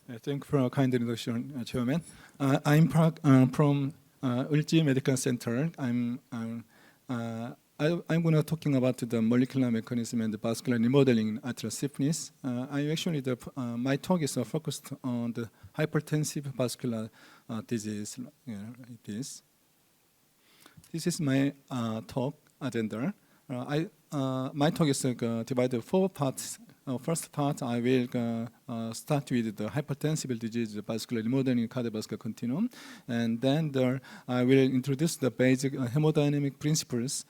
Thank you for a kind introduction, Chairman. I'm from Eulji Medical Center. I'm going to talking about the molecular mechanism and the vascular remodeling in arterial stiffness. My talk is focused on the hypertensive vascular disease. This is my talk agenda. My talk is divided in 4 parts. First part, I will start with the hypertensive disease, the vascular remodeling cardiovascular continuum, and then I will introduce the basic hemodynamic principles,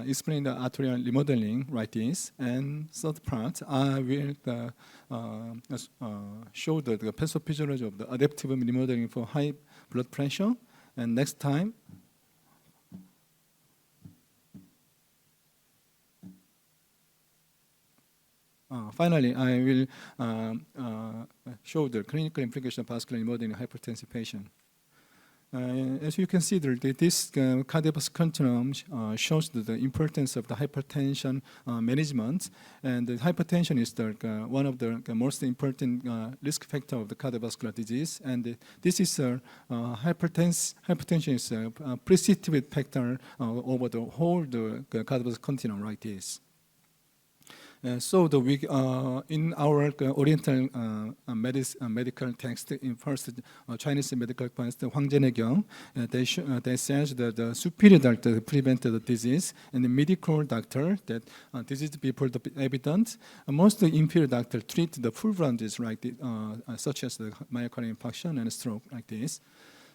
explain the arterial remodeling, and third part, I will show the pathophysiology of the adaptive remodeling for high blood pressure, and next time, finally, I will show the clinical implication of vascular remodeling in hypertensive patient. As you consider, this cardiovascular continuum shows the importance of the hypertension management, and the hypertension is one of the most important risk factor of the cardiovascular disease, and this is hypertension is a precipitate factor over the whole cardiovascular continuum like this. In our Oriental medical text, in first Chinese medical text, Huang Zhenegyong, they says that the superior doctor prevented the disease, and the medical doctor that disease before the evident. Most inferior doctor treat the full branches like this, such as the myocardial infarction and stroke like this.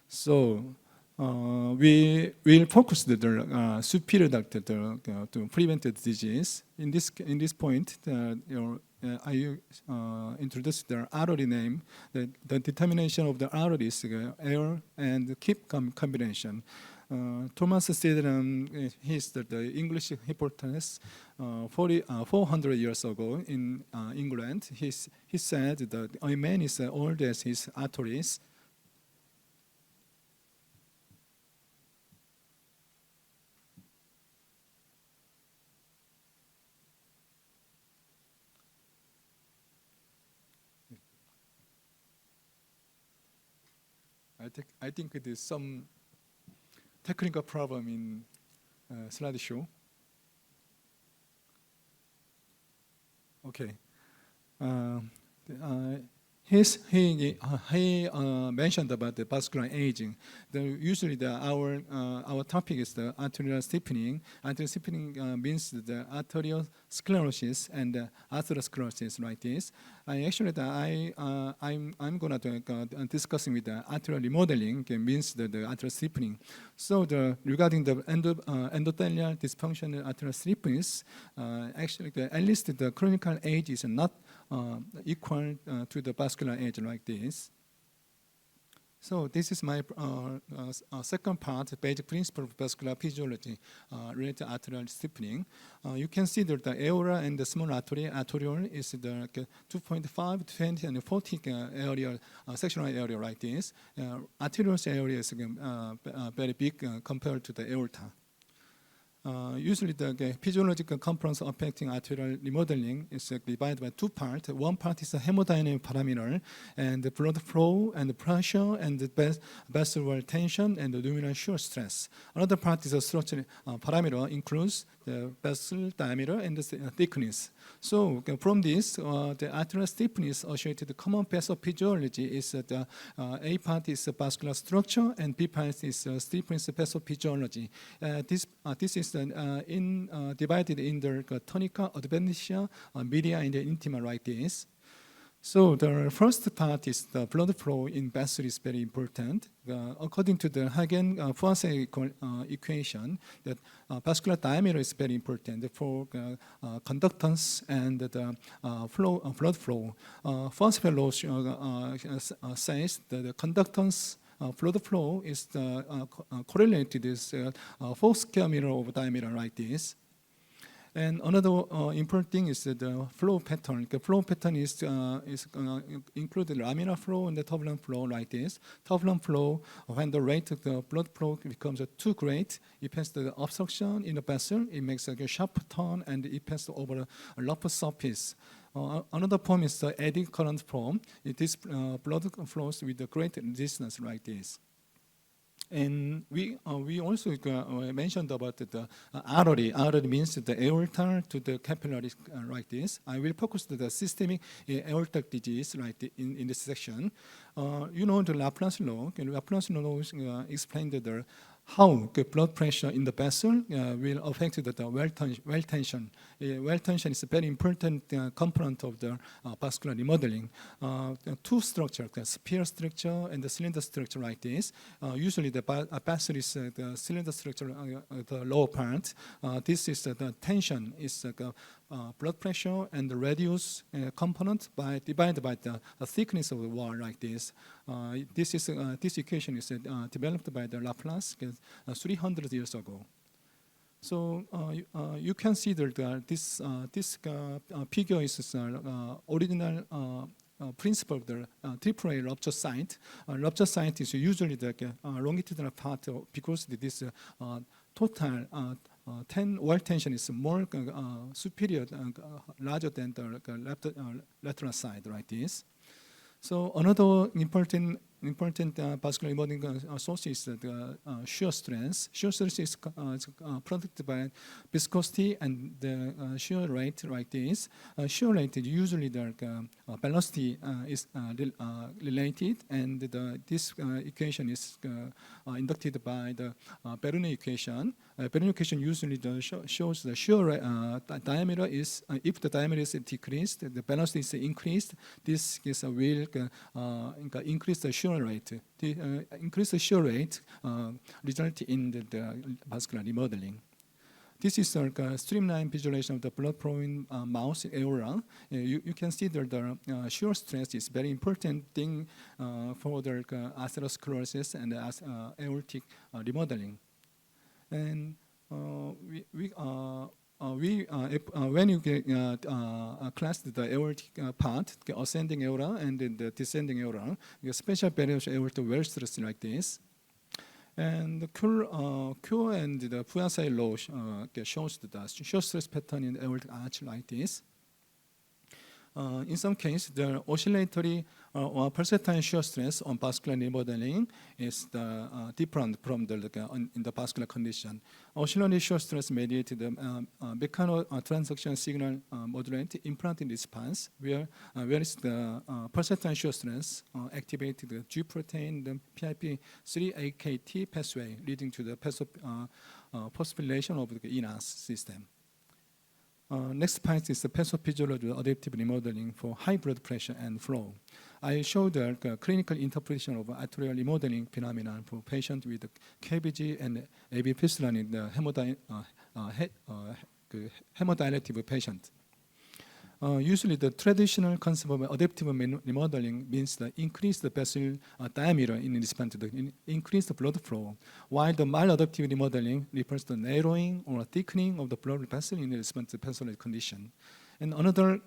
So we will focus the superior doctor to prevent the disease. In this point, I introduced the artery name. The determination of the artery is error and keep combination. Thomas Stedham, he's the English hypothesis 400 years ago in England. He said that a man is old as his arteries. I think it is some technical problem in slideshow. Okay. He mentioned about the vascular aging. Usually our topic is the arterial stiffening. Arterial stiffening means the arterial sclerosis and atherosclerosis like this. I'm going to discussing with the arterial remodeling means the arterial stiffening. So regarding the endothelial dysfunction and arterial stiffness, actually at least the clinical age is not equal to the vascular age like this. So this is my second part, basic principle of vascular physiology related to arterial stiffening. You can see that the aorta and the small arteriole is the 2.5, 20, and 40 area, sectional area like this. Arterial area is very big compared to the aorta. Usually the physiological components affecting arterial remodeling is divided by 2 parts. One part is the hemodynamic parameter and the blood flow and the pressure and the vessel tension and the luminal shear stress. Another part is the structural parameter, includes the vessel diameter and the thickness. So from this, the arterial stiffness associated with common pathophysiology is the A part is vascular structure and B part is stiffness pathophysiology. This is divided in the tonica, adventitia, media, and the intima like this. So the first part is the blood flow in vessel is very important. According to the Hagen-Poisson equation, that vascular diameter is very important for conductance and the blood flow. Poisson law says that the conductance blood flow is correlated with 4 square meter of diameter like this. And another important thing is the flow pattern. The flow pattern is included laminar flow and the turbulent flow like this. Turbulent flow, when the rate of the blood flow becomes too great, it passes the obstruction in the vessel. It makes a sharp turn and it passes over a rough surface. Another form is the eddy current form. This blood flows with a great resistance like this. And we also mentioned about the artery. Artery means the aorta to the capillaries like this. I will focus on the systemic aortic disease in this section. You know the Laplace law. Laplace law explained the how the blood pressure in the vessel will affect the well tension. Well tension is a very important component of the vascular remodeling. Two structures, the sphere structure and the cylinder structure like this. Usually the vessel is the cylinder structure, the lower part. This is the tension is blood pressure and the radius component divided by the thickness of the wall like this. This equation is developed by the Laplace 300 years ago. So you can see that this figure is original principle of the AAA rupture site. Rupture site is usually the longitudinal part because this total 10 wall tension is more superior, larger than the lateral side like this. So another important vascular remodeling source is the shear stress. Shear stress is produced by viscosity and the shear rate like this. Shear rate is usually the velocity is related, and this equation is inducted by the Bernoulli equation. Bernoulli equation usually shows the shear diameter is if the diameter is decreased, the velocity is increased. This will increase the shear rate. The increased shear rate results in the vascular remodeling. This is a streamlined visualization of the blood flowing mouse aura. You can see that the shear stress is very important thing for the atherosclerosis and aortic remodeling. And when you class the aortic part, the ascending aorta and the descending aorta, the special variation aorta well stressed like this. And the Q and the Fuyasai law shows the shear stress pattern in the aortic arch like this. In some cases, the oscillatory or pulsatile shear stress on vascular remodeling is different from in the vascular condition. Oscillatory shear stress mediated the mechanotransduction signal modulated implanted response, whereas the pulsatile shear stress activated the G protein, the PIP3-AKT pathway, leading to the phosphorylation of the ENAS system. Next part is the pathophysiological adaptive remodeling for high blood pressure and flow. I showed the clinical interpretation of arterial remodeling phenomenon for patients with KVG and AV fistula in the hemodilative patient. Usually, the traditional concept of adaptive remodeling means the increased vessel diameter in response to the increased blood flow, while the maladaptive remodeling refers to narrowing or thickening of the blood vessel in response to pathologic condition. And another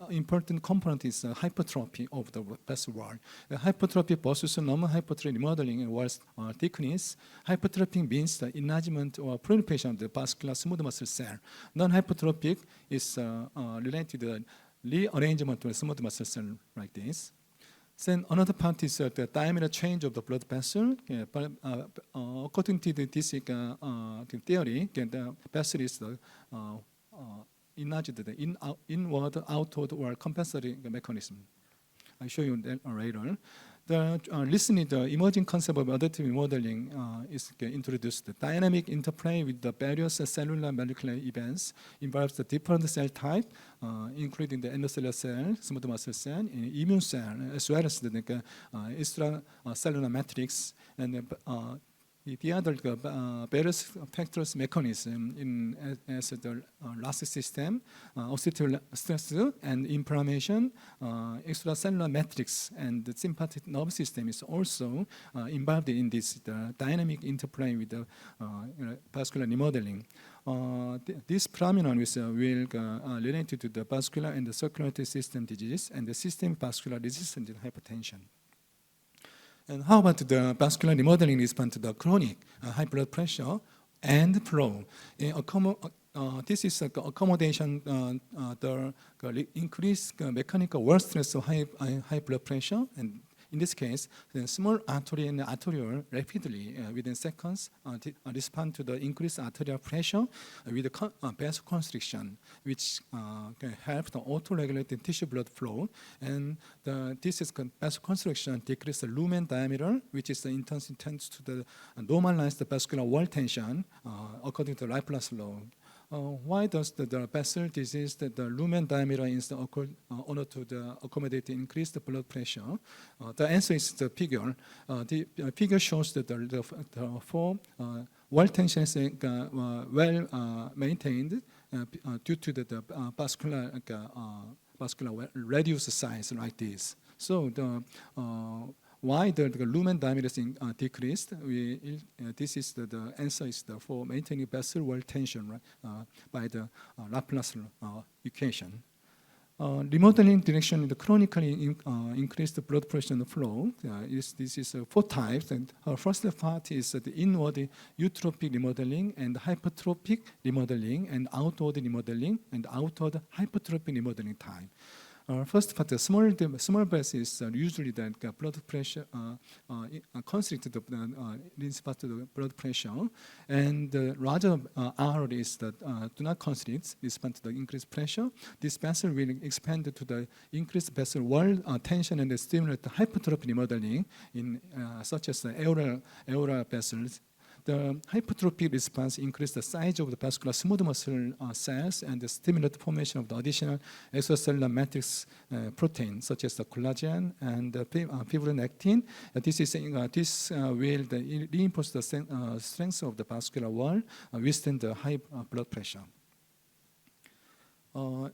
important component is hypertrophy of the vessel wall. Hypertrophy versus non-hypertrophy remodeling walls thickness. Hypertrophy means the enlargement or proliferation of the vascular smooth muscle cell. Non-hypertrophic is related to the rearrangement of the smooth muscle cell like this. Then another part is the diameter change of the blood vessel. But according to this theory, the vessel is enlarged the inward, outward, or compensatory mechanism. I'll show you that later. Recently, the emerging concept of adaptive remodeling is introduced. The dynamic interplay with the various cellular molecular events involves the different cell type, including the endocellular cell, smooth muscle cell, and immune cell, as well as the extracellular matrix and the other various factors mechanism as the last system, oxidative stress and inflammation, extracellular matrix, and the sympathetic nervous system is also involved in this dynamic interplay with the vascular remodeling. This phenomenon will relate to the vascular and the circulatory system disease and the systemic vascular resistant hypertension. And how about the vascular remodeling response to the chronic high blood pressure and flow? this is accommodation the increased mechanical wall stress of high blood pressure, and in this case, the small artery and arteriole rapidly, within seconds, respond to the increased arterial pressure with vasoconstriction, which can help the auto-regulated tissue blood flow. And this is vasoconstriction decrease the lumen diameter, which is the intensity tends to the normalized vascular wall tension according to Laplace law. Why does the vessel disease the lumen diameter is order to accommodate increased blood pressure? The answer is the figure. The figure shows that the four wall tension is well maintained due to the vascular radius size like this. So why the lumen diameter is decreased? This is the answer is for maintaining vessel wall tension, right, by the Laplace equation. Remodeling direction is chronically increased blood pressure and flow. This is 4 types. And first part is the inward eutrophic remodeling and hypertrophic remodeling and outward remodeling and outward hypertrophic remodeling type. First part, the small vessel is usually the blood pressure constricted response to the blood pressure, and the larger R is that do not constrict respond to the increased pressure. This vessel will expand to the increased vessel wall tension and stimulate the hypertrophic remodeling in such as the aorta vessels. The hypertrophic response increases the size of the vascular smooth muscle cells and stimulate the formation of the additional extracellular matrix protein, such as the collagen and the fibronectin. This will reinforce the strength of the vascular wall, withstand the high blood pressure.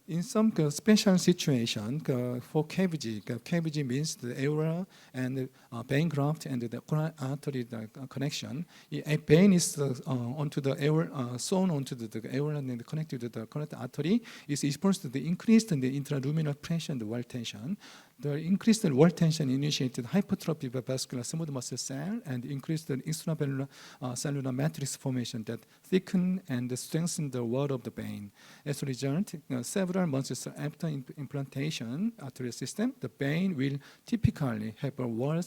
In some special situation, for KVG, KVG means the aura and the vein graft and the coronary artery connection. A vein is onto the aura, sewn onto the aura and connected to the coronary artery. Is exposed to the increased in the intraluminal pressure and the wall tension. The increased wall tension initiated hypertrophy of vascular smooth muscle cell and increased the extracellular cellular matrix formation that thicken and strengthen the wall of the vein. As a result, several months after implantation arterial system, the vein will typically have a wall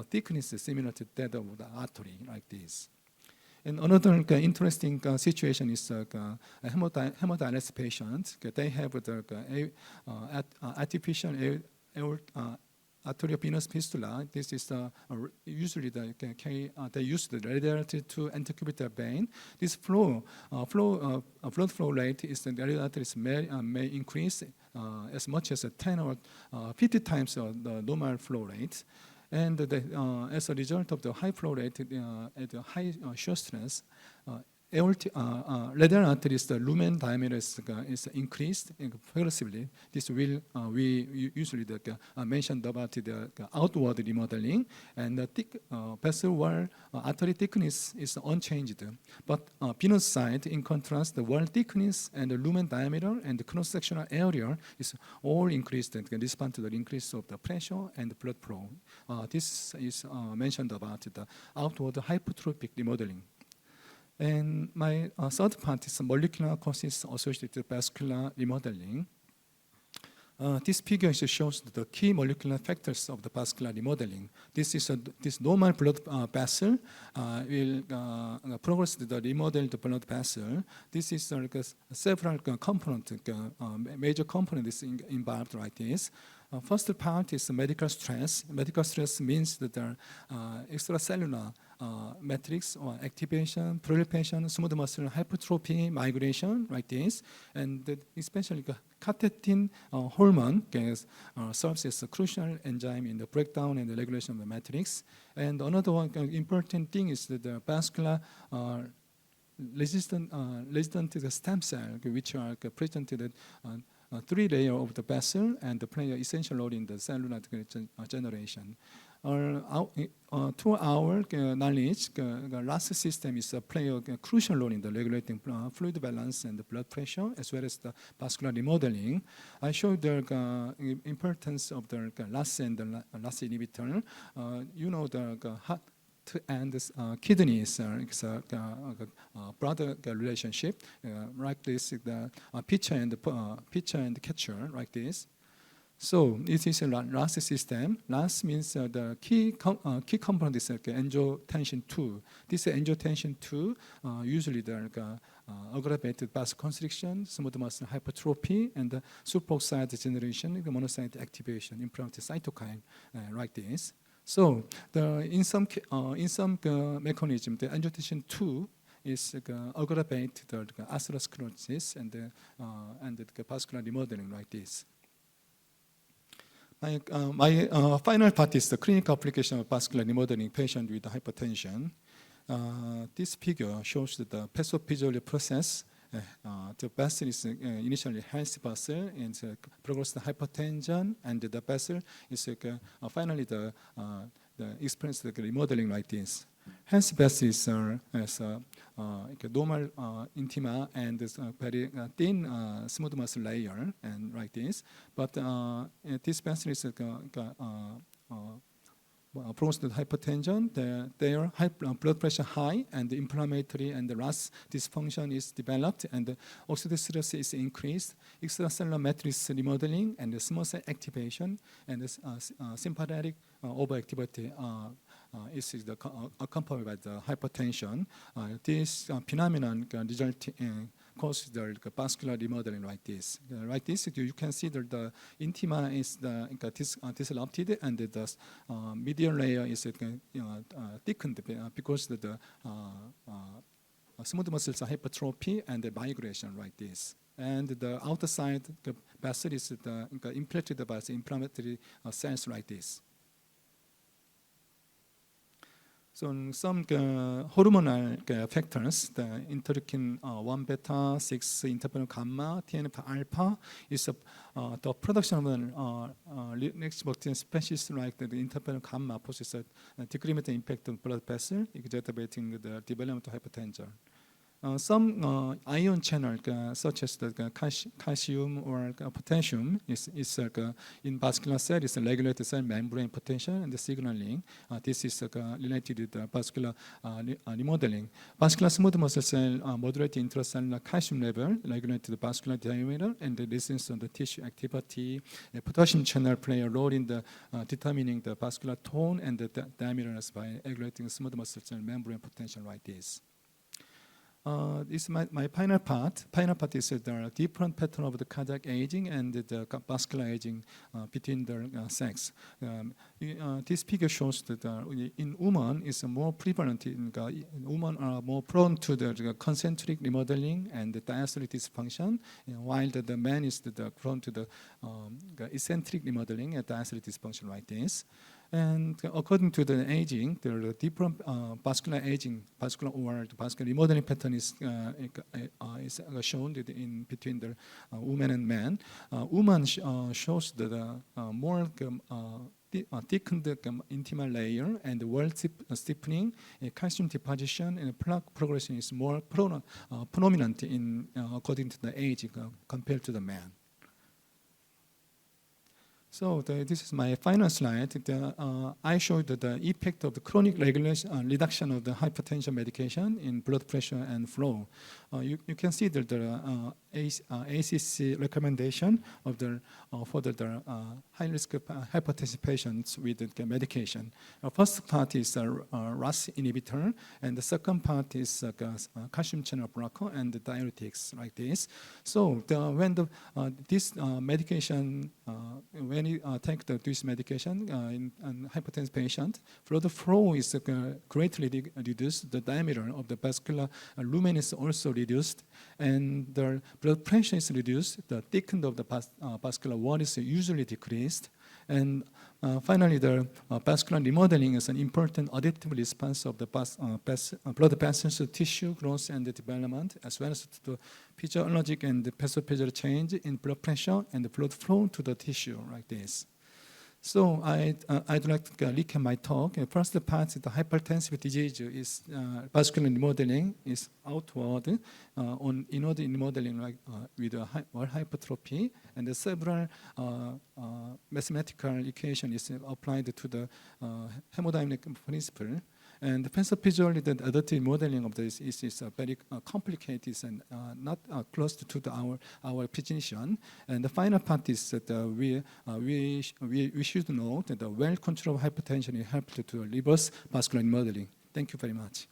thickness similar to that of the artery, like this. And another interesting situation is hemodialysis patients. They have the artificial arteriovenous fistula. This is usually they use the radiator to intercubitary vein. This blood flow rate is the radiator may increase as much as 10 or 50 times the normal flow rate. And as a result of the high flow rate at the high shear stress, radial arteries, the lumen diameter is increased progressively. This will we usually mentioned about the outward remodeling, and the thick vessel wall artery thickness is unchanged. But venous side, in contrast, the wall thickness and the lumen diameter and the cross-sectional area is all increased and can respond to the increase of the pressure and the blood flow. This is mentioned about the outward hypertrophic remodeling. And my third part is molecular causes associated with vascular remodeling. This figure shows the key molecular factors of the vascular remodeling. This is this normal blood vessel will progress to the remodeled blood vessel. This is several components, major components involved like this. First part is medical stress. Medical stress means that the extracellular matrix or activation, proliferation, smooth muscle hypertrophy, migration, like this, and especially catetin hormone serves as a crucial enzyme in the breakdown and the regulation of the matrix. And another one important thing is that the vascular resistant to the stem cell, which are present in the 3 layers of the vessel and play an essential role in the cellular generation. To our knowledge, the RAS system is play a crucial role in the regulating fluid balance and the blood pressure, as well as the vascular remodeling. I showed the importance of the RAS and the RAS inhibitor. You know the and kidneys it's a brother relationship like this. The pitcher and catcher like this. So it is a RAS system. RAS means the key component is angiotensin 2. This angiotensin 2 usually the aggravated vasoconstriction, smooth muscle hypertrophy, and the superoxide generation, the monocyte activation, inflammatory cytokine like this. So in some mechanism, the angiotensin 2 is aggravate the atherosclerosis and the vascular remodeling like this. My final part is the clinical application of vascular remodeling patient with hypertension. This figure shows the pathophysiology process. The vessel is initially healthy vessel and progressed hypertension, and the vessel is finally the experience the remodeling like this. Healthy vessels are normal intima and very thin smooth muscle layer and like this. But this vessel is progressed hypertension, their blood pressure high, and the inflammatory and the RAS dysfunction is developed, and the oxidative stress is increased, extracellular matrix remodeling, and the small cell activation, and the sympathetic overactivity is accompanied by the hypertension. This phenomenon result causes the vascular remodeling like this. Like this, you can see that the intima is disrupted, and the medial layer is thickened because the smooth muscles hypertrophy and the migration like this. And the outside the vessel is infiltrated by the inflammatory cells like this. So some hormonal factors, the interleukin 1 beta, 6 interferon gamma, TNF alpha, is the production of next protein species like the interferon gamma possesses a decremental impact on blood vessel, exacerbating the development of hypertension. Some ion channel such as the calcium or potassium is in vascular cell is regulated cell membrane potential and the signaling. This is related with the vascular remodeling. Vascular smooth muscle cell moderate intracellular calcium level regulate the vascular diameter and the resistance of the tissue activity. The potassium channel play a role in the determining the vascular tone and the diameter by regulating smooth muscle cell membrane potential like this. This is my final part. Final part is the different pattern of the cardiac aging and the vascular aging between the sex. This figure shows that in women is more prevalent. Women are more prone to the concentric remodeling and the diastolic dysfunction, while the man is prone to the eccentric remodeling and diastolic dysfunction like this. And according to the aging, there are different vascular aging, vascular remodeling pattern is shown in between the women and men. Women shows the more thickened intimal layer and wall stiffening, calcium deposition, and plaque progression is more prominent in according to the age compared to the man. So this is my final slide. I showed the effect of the chronic reduction of the hypertension medication in blood pressure and flow. You can see that the ACC recommendation of for the high risk hypertension patients with the medication. First part is RAS inhibitor, and the second part is calcium channel blocker and the diuretics like this. So when this medication when you take this medication in hypertension patient, blood flow is greatly reduced. The diameter of the vascular lumen is also reduced, and the blood pressure is reduced. The thickness of the vascular wall is usually decreased, and finally, the vascular remodeling is an important adaptive response of the blood vessels tissue growth and development, as well as to the physiologic and the pathophysiological change in blood pressure and the blood flow to the tissue like this. So I'd like to recap my talk. First part, the hypertensive disease is vascular remodeling is outward on inward remodeling like with wall hypertrophy, and the several mathematical equation is applied to the hemodynamic principle. And the pathophysiology, the adaptive modeling of this is very complicated and not close to our physician. And the final part is that we should know that the well-controlled hypertension helps to reverse vascular remodeling. Thank you very much.